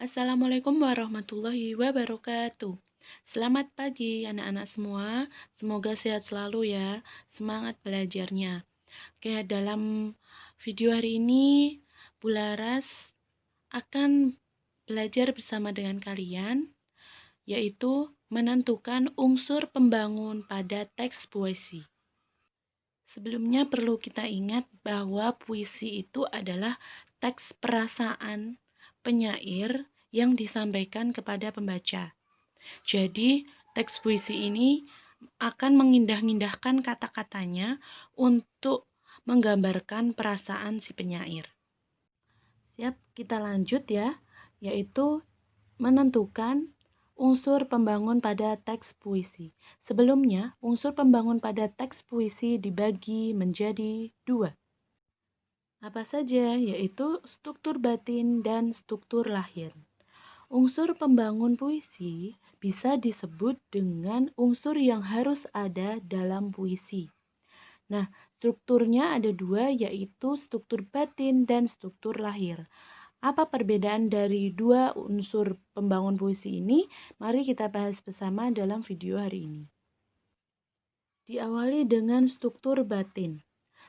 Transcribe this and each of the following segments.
Assalamualaikum warahmatullahi wabarakatuh. Selamat pagi anak-anak semua. Semoga sehat selalu ya. Semangat belajarnya. Oke, dalam video hari ini Bularas akan belajar bersama dengan kalian, yaitu menentukan unsur pembangun pada teks puisi. Sebelumnya perlu kita ingat bahwa puisi itu adalah teks perasaan penyair yang disampaikan kepada pembaca. Jadi, teks puisi ini akan mengindah-indahkan kata-katanya untuk menggambarkan perasaan si penyair. Siap, kita lanjut ya, yaitu menentukan unsur pembangun pada teks puisi. Sebelumnya, unsur pembangun pada teks puisi dibagi menjadi dua. Apa saja? Yaitu struktur batin dan struktur lahir. Unsur pembangun puisi bisa disebut dengan unsur yang harus ada dalam puisi. Nah, strukturnya ada dua, yaitu struktur batin dan struktur lahir. Apa perbedaan dari dua unsur pembangun puisi ini? Mari kita bahas bersama dalam video hari ini. Diawali dengan struktur batin.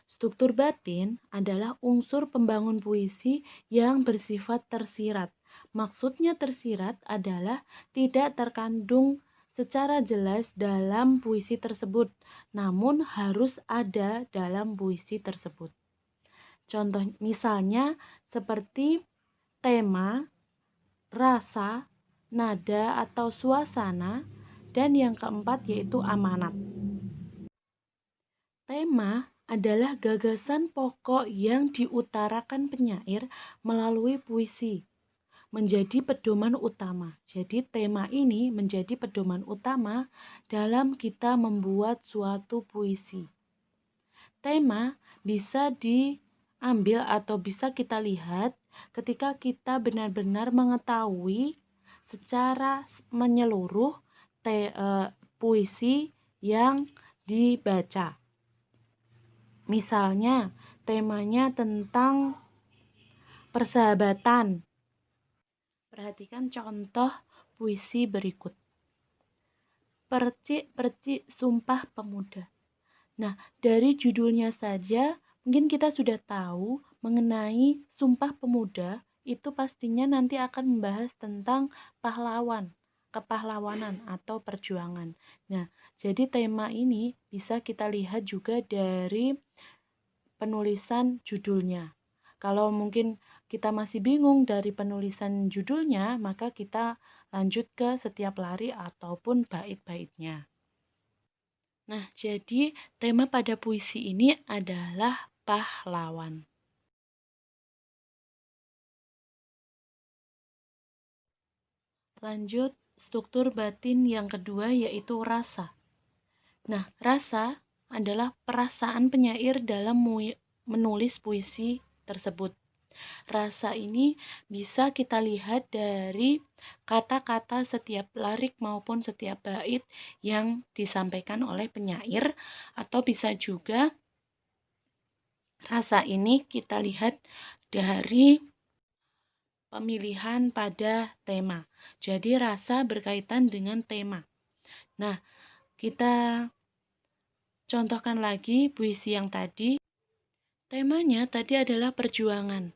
Struktur batin adalah unsur pembangun puisi yang bersifat tersirat. Maksudnya tersirat adalah tidak terkandung secara jelas dalam puisi tersebut, namun harus ada dalam puisi tersebut. Contoh misalnya seperti tema, rasa, nada atau suasana, dan yang keempat yaitu amanat. Tema adalah gagasan pokok yang diutarakan penyair melalui puisi, menjadi pedoman utama. Jadi tema ini menjadi pedoman utama dalam kita membuat suatu puisi. Tema bisa diambil atau bisa kita lihat ketika kita benar-benar mengetahui secara menyeluruh puisi yang dibaca. Misalnya, temanya tentang persahabatan. Perhatikan contoh puisi berikut. Percik-percik Sumpah Pemuda. Nah, dari judulnya saja mungkin kita sudah tahu mengenai Sumpah Pemuda itu pastinya nanti akan membahas tentang pahlawan, kepahlawanan atau perjuangan. Nah, jadi tema ini bisa kita lihat juga dari penulisan judulnya. Kalau mungkin kita masih bingung dari penulisan judulnya, maka kita lanjut ke setiap lari ataupun bait-baitnya. Nah, jadi tema pada puisi ini adalah pahlawan. Lanjut, struktur batin yang kedua yaitu rasa. Nah, rasa adalah perasaan penyair dalam menulis puisi tersebut. Rasa ini bisa kita lihat dari kata-kata setiap lirik maupun setiap bait yang disampaikan oleh penyair, atau bisa juga rasa ini kita lihat dari pemilihan pada tema. Jadi rasa berkaitan dengan tema. Nah, kita contohkan lagi puisi yang tadi. Temanya tadi adalah perjuangan.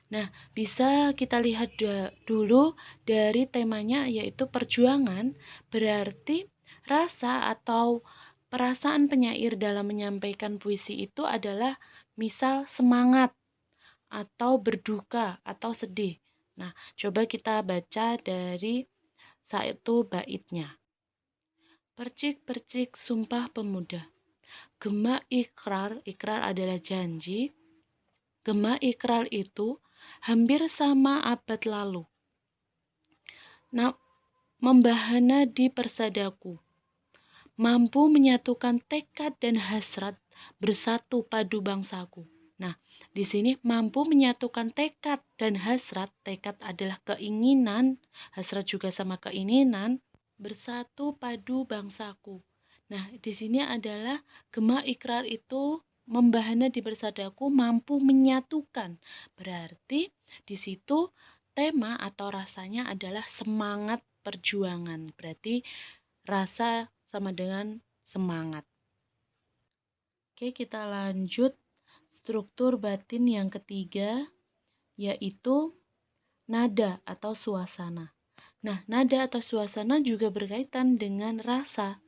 Nah, bisa kita lihat dulu dari temanya yaitu perjuangan, berarti rasa atau perasaan penyair dalam menyampaikan puisi itu adalah misal semangat atau berduka atau sedih. Nah, coba kita baca dari satu baitnya. Percik-percik Sumpah Pemuda. Gema ikrar, ikrar adalah janji. Gema ikrar itu hampir sama abad lalu. Nah, membahana di persadaku, mampu menyatukan tekad dan hasrat bersatu padu bangsaku. Nah, di sini mampu menyatukan tekad dan hasrat. Tekad adalah keinginan, hasrat juga sama keinginan, bersatu padu bangsaku. Nah, di sini adalah gema ikrar itu membahana di persadaku mampu menyatukan. Berarti di situ tema atau rasanya adalah semangat perjuangan. Berarti rasa sama dengan semangat. Oke, kita lanjut struktur batin yang ketiga, yaitu nada atau suasana. Nah, nada atau suasana juga berkaitan dengan rasa.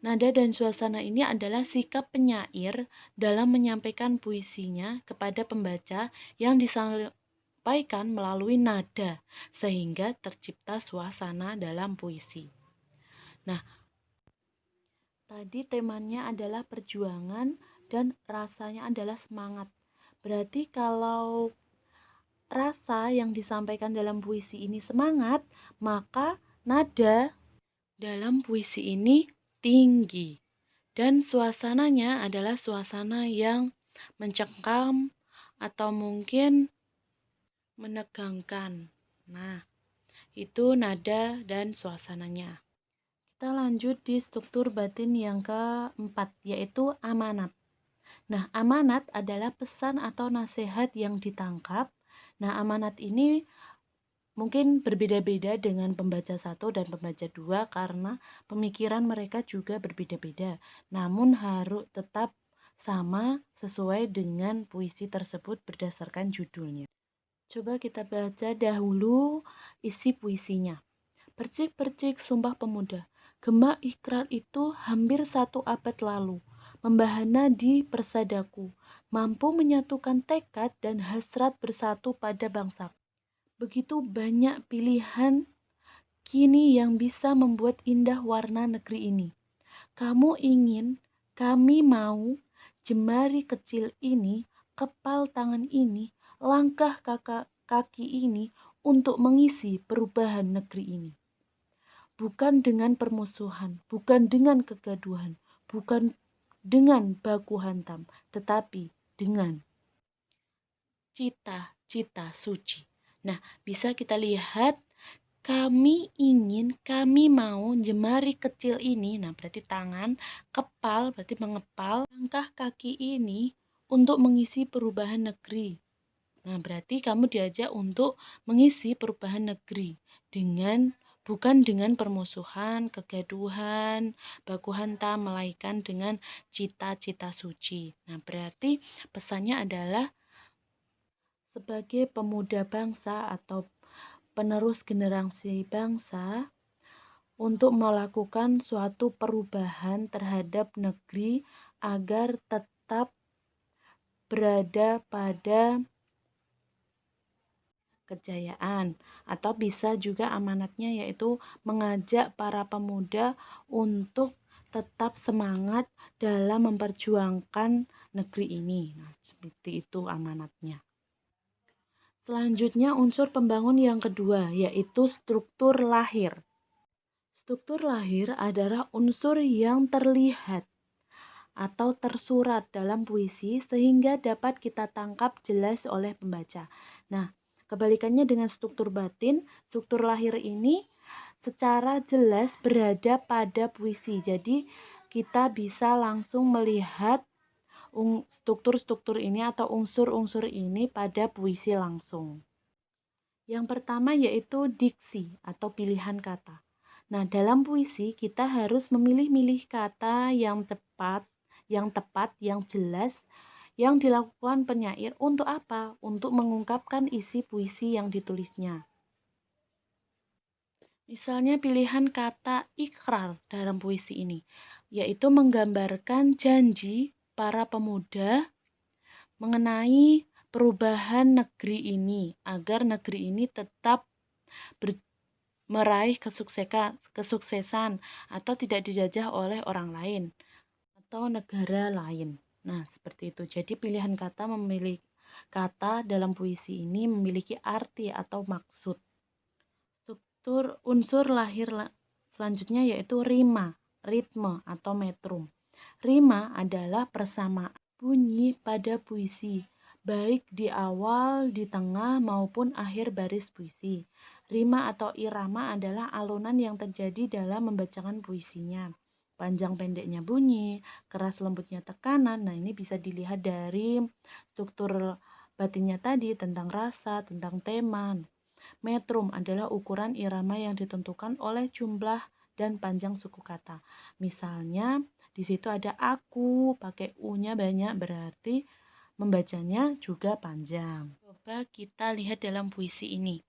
Nada dan suasana ini adalah sikap penyair dalam menyampaikan puisinya kepada pembaca yang disampaikan melalui nada, sehingga tercipta suasana dalam puisi. Nah, tadi temanya adalah perjuangan dan rasanya adalah semangat. Berarti kalau rasa yang disampaikan dalam puisi ini semangat, maka nada dalam puisi ini tinggi. Dan suasananya adalah suasana yang mencekam atau mungkin menegangkan. Nah, itu nada dan suasananya. Kita lanjut di struktur batin yang keempat, yaitu amanat. Nah, amanat adalah pesan atau nasihat yang ditangkap. Nah, amanat ini mungkin berbeda-beda dengan pembaca 1 dan pembaca 2 karena pemikiran mereka juga berbeda-beda. Namun harus tetap sama sesuai dengan puisi tersebut berdasarkan judulnya. Coba kita baca dahulu isi puisinya. Percik-percik sumpah pemuda, gema ikrar itu hampir 1 abad lalu, membahana di persadaku, mampu menyatukan tekad dan hasrat bersatu pada bangsa. Begitu banyak pilihan kini yang bisa membuat indah warna negeri ini. Kamu ingin, kami mau, jemari kecil ini, kepal tangan ini, langkah kaki ini untuk mengisi perubahan negeri ini. Bukan dengan permusuhan, bukan dengan kegaduhan, bukan dengan baku hantam, tetapi dengan cita-cita suci. Nah, bisa kita lihat kami ingin, kami mau, jemari kecil ini, nah berarti tangan, kepal berarti mengepal, langkah kaki ini untuk mengisi perubahan negeri. Nah, berarti kamu diajak untuk mengisi perubahan negeri bukan dengan permusuhan, kegaduhan, baku hantam, melainkan dengan cita-cita suci. Nah, berarti pesannya adalah sebagai pemuda bangsa atau penerus generasi bangsa untuk melakukan suatu perubahan terhadap negeri agar tetap berada pada kejayaan, atau bisa juga amanatnya yaitu mengajak para pemuda untuk tetap semangat dalam memperjuangkan negeri ini. Nah, seperti itu amanatnya. Selanjutnya unsur pembangun yang kedua, yaitu struktur lahir. Struktur lahir adalah unsur yang terlihat atau tersurat dalam puisi sehingga dapat kita tangkap jelas oleh pembaca. Nah, kebalikannya dengan struktur batin, struktur lahir ini secara jelas berada pada puisi. Jadi, kita bisa langsung melihat struktur-struktur ini atau unsur-unsur ini pada puisi langsung. Yang pertama yaitu diksi atau pilihan kata. Nah, dalam puisi kita harus memilih-milih kata yang tepat, yang jelas, yang dilakukan penyair untuk apa? Untuk mengungkapkan isi puisi yang ditulisnya. Misalnya pilihan kata ikrar dalam puisi ini, yaitu menggambarkan janji para pemuda mengenai perubahan negeri ini, agar negeri ini tetap meraih kesuksesan atau tidak dijajah oleh orang lain atau negara lain. Nah, seperti itu. Jadi pilihan kata kata dalam puisi ini memiliki arti atau maksud. Struktur unsur lahir selanjutnya yaitu rima, ritme atau metrum. Rima adalah persamaan bunyi pada puisi, baik di awal, di tengah, maupun akhir baris puisi. Rima atau irama adalah alunan yang terjadi dalam membacakan puisinya. Panjang pendeknya bunyi, keras lembutnya tekanan. Nah, ini bisa dilihat dari struktur batinnya tadi tentang rasa, tentang tema. Metrum adalah ukuran irama yang ditentukan oleh jumlah dan panjang suku kata. Misalnya di situ ada aku, pakai u-nya banyak, berarti membacanya juga panjang. Coba kita lihat dalam puisi ini.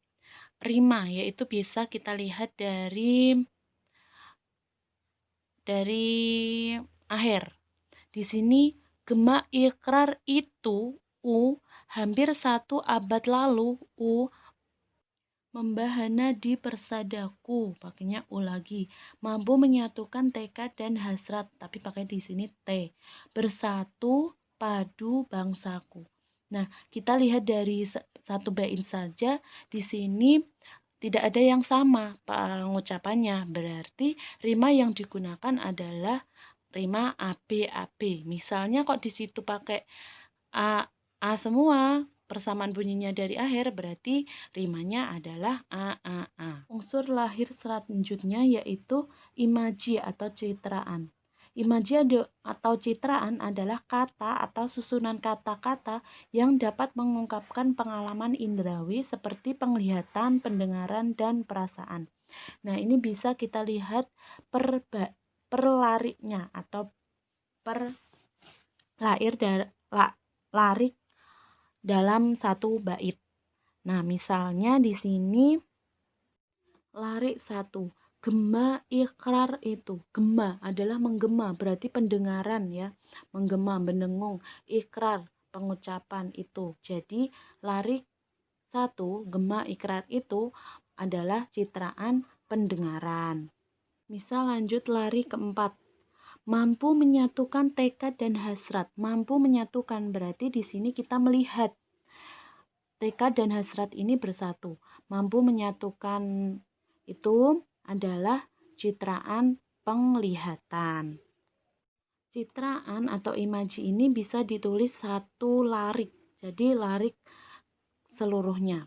Rima yaitu bisa kita lihat dari akhir. Di sini gema ikrar itu hampir 1 abad lalu membahana di persadaku, pakainya lagi. Mampu menyatukan tekad dan hasrat, tapi pakai di sini T. Bersatu padu bangsaku. Nah, kita lihat dari satu bait saja di sini tidak ada yang sama pengucapannya. Berarti rima yang digunakan adalah rima AB. Misalnya kok di situ pakai A semua, persamaan bunyinya dari akhir, berarti rimanya adalah A. Unsur lahir selanjutnya yaitu imaji atau citraan. Imaji atau citraan adalah kata atau susunan kata-kata yang dapat mengungkapkan pengalaman indrawi seperti penglihatan, pendengaran, dan perasaan. Nah, ini bisa kita lihat perlariknya atau larik dalam satu bait. Nah, misalnya di sini larik 1. Gema ikrar itu. Gema adalah menggema, berarti pendengaran ya. Menggema, mendengung. Ikrar, pengucapan itu. Jadi larik 1, gema ikrar itu adalah citraan pendengaran. Misal lanjut lari keempat. Mampu menyatukan tekad dan hasrat. Mampu menyatukan berarti di sini kita melihat tekad dan hasrat ini bersatu. Mampu menyatukan itu adalah citraan penglihatan. Citraan atau imaji ini bisa ditulis satu larik. Jadi larik seluruhnya.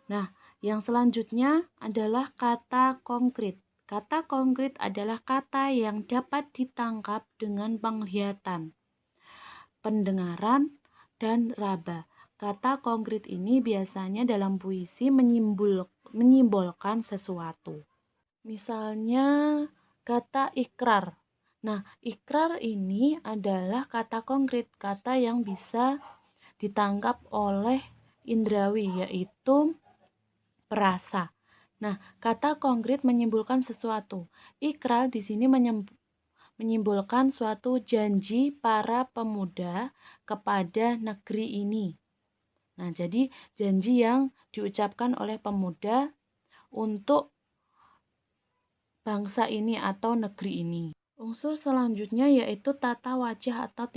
Nah, yang selanjutnya adalah kata konkret. Kata konkret adalah kata yang dapat ditangkap dengan penglihatan, pendengaran, dan raba. Kata konkret ini biasanya dalam puisi menyimbolkan sesuatu. Misalnya kata ikrar. Nah, ikrar ini adalah kata konkret, kata yang bisa ditangkap oleh indrawi, yaitu perasa. Nah, kata konkret menyimbolkan sesuatu. Ikrar di sini menyimbolkan suatu janji para pemuda kepada negeri ini. Nah, jadi janji yang diucapkan oleh pemuda untuk bangsa ini atau negeri ini. Unsur selanjutnya yaitu tata wajah atau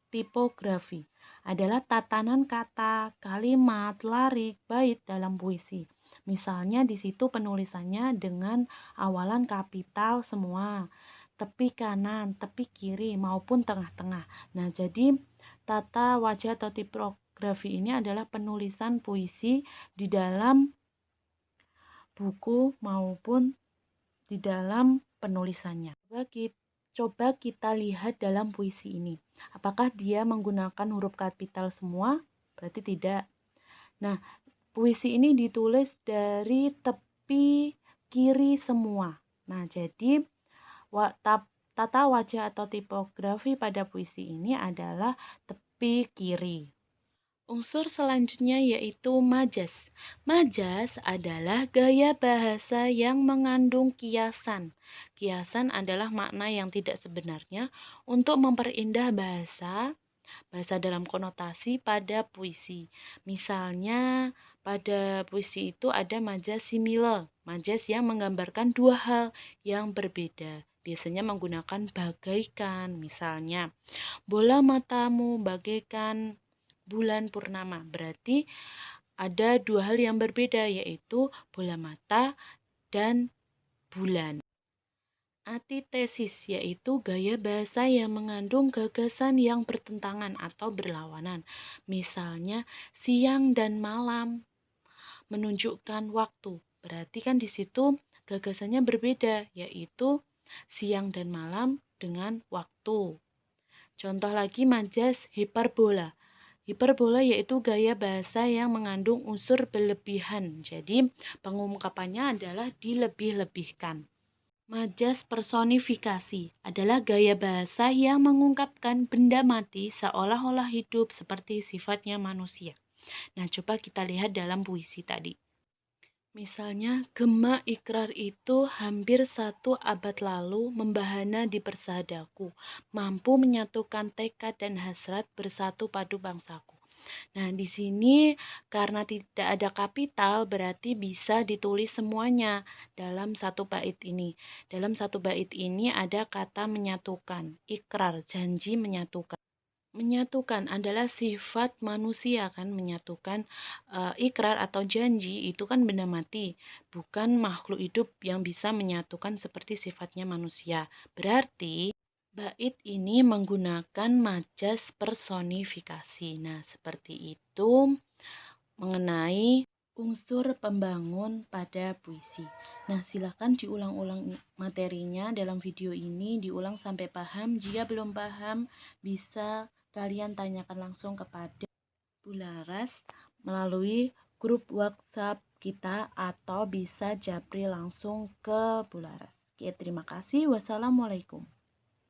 tipografi. Adalah tatanan kata, kalimat, larik, bait dalam puisi. Misalnya di situ penulisannya dengan awalan kapital semua, tepi kanan, tepi kiri maupun tengah-tengah. Nah, jadi tata wajah atau tipografi ini adalah penulisan puisi di dalam buku maupun di dalam penulisannya. Coba kita lihat dalam puisi ini. Apakah dia menggunakan huruf kapital semua? Berarti tidak. Nah, puisi ini ditulis dari tepi kiri semua. Nah, jadi tata wajah atau tipografi pada puisi ini adalah tepi kiri. Unsur selanjutnya yaitu majas. Majas adalah gaya bahasa yang mengandung kiasan. Kiasan adalah makna yang tidak sebenarnya untuk memperindah bahasa dalam konotasi pada puisi. Misalnya pada puisi itu ada majas simile, majas yang menggambarkan dua hal yang berbeda. Biasanya menggunakan bagaikan, misalnya bola matamu bagaikan bulan purnama. Berarti ada dua hal yang berbeda, yaitu bola mata dan bulan. Antitesis yaitu gaya bahasa yang mengandung gagasan yang bertentangan atau berlawanan. Misalnya siang dan malam menunjukkan waktu. Berarti kan di situ gagasannya berbeda, yaitu siang dan malam dengan waktu. Contoh lagi majas hiperbola. Hiperbola yaitu gaya bahasa yang mengandung unsur berlebihan. Jadi, pengungkapannya adalah dilebih-lebihkan. Majas personifikasi adalah gaya bahasa yang mengungkapkan benda mati seolah-olah hidup seperti sifatnya manusia. Nah, coba kita lihat dalam puisi tadi. Misalnya, gema ikrar itu hampir 1 abad lalu membahana di persadaku, mampu menyatukan tekad dan hasrat bersatu padu bangsaku. Nah, di sini karena tidak ada kapital berarti bisa ditulis semuanya dalam satu bait ini. Dalam satu bait ini ada kata menyatukan, ikrar, janji menyatukan. Menyatukan adalah sifat manusia kan, menyatukan ikrar atau janji itu kan benda mati, bukan makhluk hidup yang bisa menyatukan seperti sifatnya manusia. Berarti bait ini menggunakan majas personifikasi. Nah, seperti itu mengenai unsur pembangun pada puisi. Nah, silakan diulang-ulang materinya dalam video ini, diulang sampai paham. Jika belum paham, bisa kalian tanyakan langsung kepada Bu Laras melalui grup WhatsApp kita atau bisa japri langsung ke Bu Laras. Oke, terima kasih. Wassalamualaikum.